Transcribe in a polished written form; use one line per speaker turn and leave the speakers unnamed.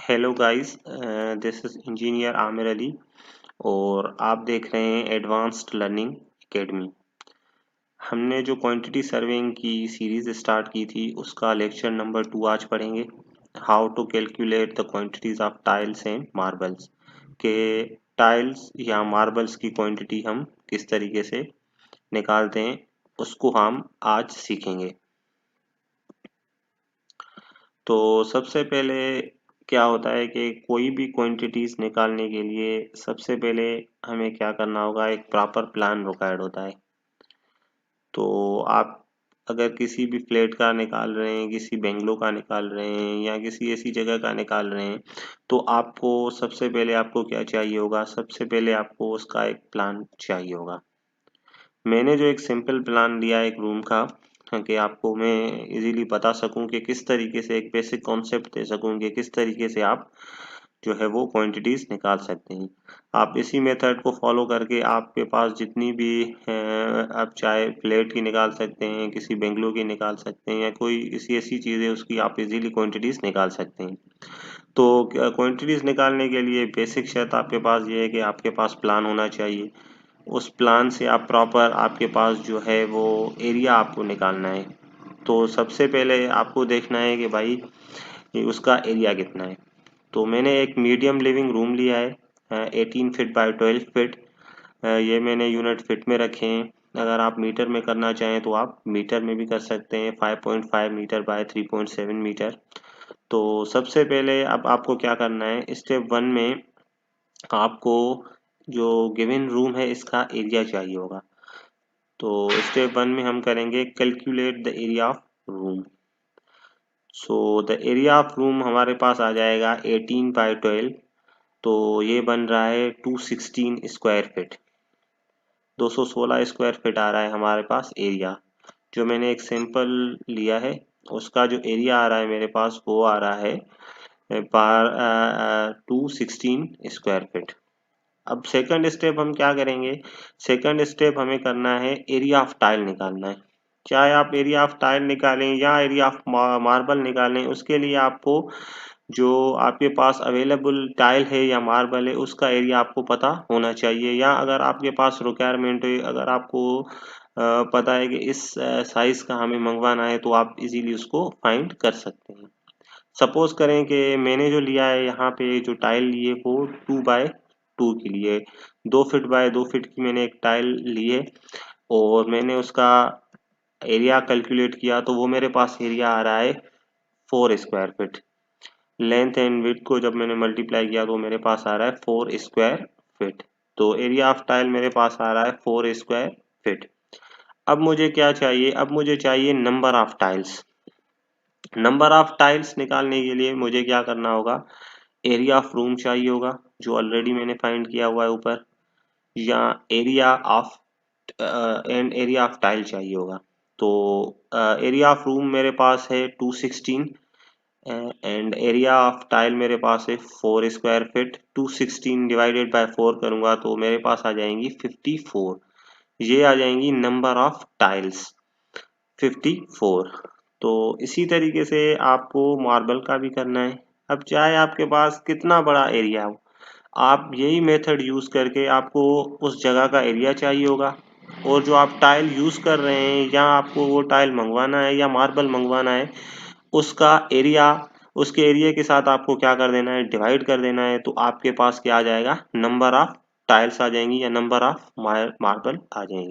Hello guys, this is engineer Aamir Ali और आप देख रहे हैं एडवांस्ड लर्निंग एकेडमी। हमने जो क्वांटिटी सर्वेइंग की सीरीज स्टार्ट की थी उसका लेक्चर नंबर 2 आज पढ़ेंगे। How to calculate the quantities of tiles and marbles, के टाइल्स या मार्बल्स की क्वांटिटी हम किस तरीके से निकालते हैं उसको हम आज सीखेंगे। तो सबसे पहले क्या होता है कि कोई भी क्वांटिटीज निकालने के लिए सबसे पहले हमें क्या करना होगा, एक प्रॉपर प्लान रिक्वायर्ड होता है। तो आप अगर किसी भी फ्लैट का निकाल रहे हैं, किसी बेंगलो का निकाल रहे हैं या किसी ऐसी जगह का निकाल रहे हैं, तो आपको सबसे पहले आपको क्या चाहिए होगा, सबसे पहले आपको उसका एक प्लान चाहिए होगा। मैंने जो एक सिंपल प्लान दिया है एक रूम का, कि आपको मैं इजीली बता सकूं कि किस तरीके से एक बेसिक कॉन्सेप्ट दे सकूं कि किस तरीके से आप जो है वो क्वांटिटीज निकाल सकते हैं। आप इसी मेथड को फॉलो करके आपके पास जितनी भी आप चाहे प्लेट की निकाल सकते हैं, किसी बेंगलो की निकाल सकते हैं या कोई इसी ऐसी चीज़ है उसकी आप इजीली क्वांटिटीज निकाल सकते हैं। तो क्वांटिटीज निकालने के लिए बेसिक शर्त आपके पास ये है कि आपके पास प्लान होना चाहिए। उस प्लान से आप प्रॉपर आपके पास जो है वो एरिया आपको निकालना है। तो सबसे पहले आपको देखना है कि भाई ये उसका एरिया कितना है। तो मैंने एक मीडियम लिविंग रूम लिया है 18 फीट बाय 12 फीट। ये मैंने यूनिट फिट में रखे हैं। अगर आप मीटर में करना चाहें तो आप मीटर में भी कर सकते हैं, 5.5 मीटर बाय 3.7 मीटर। तो सबसे पहले अब आपको क्या करना है, स्टेप 1 में आपको जो गिवन रूम है इसका एरिया चाहिए होगा। तो स्टेप 1 में हम करेंगे calculate the area of room. So the area of room हमारे पास आ जाएगा 18 बाय 12। तो ये बन रहा है 216 स्क्वायर फीट, 216 स्क्वायर फीट आ रहा है हमारे पास एरिया। जो मैंने एक सैंपल लिया है उसका जो एरिया आ रहा है मेरे पास वो आ रहा है 216 स्क्वायर फीट। अब सेकंड स्टेप हम क्या करेंगे, सेकंड स्टेप हमें करना है एरिया ऑफ टाइल निकालना है। चाहे आप एरिया ऑफ टाइल निकालें या एरिया ऑफ मार्बल निकालें, उसके लिए आपको जो आपके पास अवेलेबल टाइल है या मार्बल है उसका एरिया आपको पता होना चाहिए। या अगर आपके पास रिक्वायरमेंट है, अगर आपको पता है कि इस साइज का हमें मंगवाना है तो आप इजीली उसको फाइंड कर सकते हैं। सपोज करें कि मैंने जो लिया है यहाँ पे जो टाइल लिए वो 2 बाय 2 के लिए 2 फीट बाय 2 फीट की मैंने एक टाइल ली है और मैंने उसका एरिया कैलकुलेट किया तो वो मेरे पास एरिया आ रहा है 4 square feet. Length and width को जब मैंने मल्टीप्लाई किया तो मेरे पास आ रहा है 4 स्क्वायर फीट। तो एरिया ऑफ टाइल मेरे पास आ रहा है 4 स्क्वायर फीट। अब मुझे क्या चाहिए, अब मुझे चाहिए number of tiles. Number of tiles निकालने के लिए मुझे क्या करना होगा, एरिया ऑफ रूम चाहिए होगा जो ऑलरेडी मैंने फाइंड किया हुआ है ऊपर, या area of and area of tile चाहिए होगा। तो एरिया ऑफ रूम मेरे पास है 216 एंड एरिया ऑफ टाइल मेरे पास है 4 स्क्वायर फीट। 216 डिवाइडेड बाय 4 करूंगा तो मेरे पास आ जाएंगी 54। ये आ जाएंगी नंबर ऑफ टाइल्स 54। तो इसी तरीके से आपको मार्बल का भी करना है। अब चाहे आपके पास कितना बड़ा एरिया हो, आप यही मेथड यूज करके आपको उस जगह का एरिया चाहिए होगा और जो आप टाइल यूज कर रहे हैं या आपको वो टाइल मंगवाना है या मार्बल मंगवाना है उसका एरिया, उसके एरिया के साथ आपको क्या कर देना है, डिवाइड कर देना है। तो आपके पास क्या आ जाएगा, नंबर ऑफ टाइल्स आ जाएंगी या नंबर ऑफ मार्बल आ जाएंगी।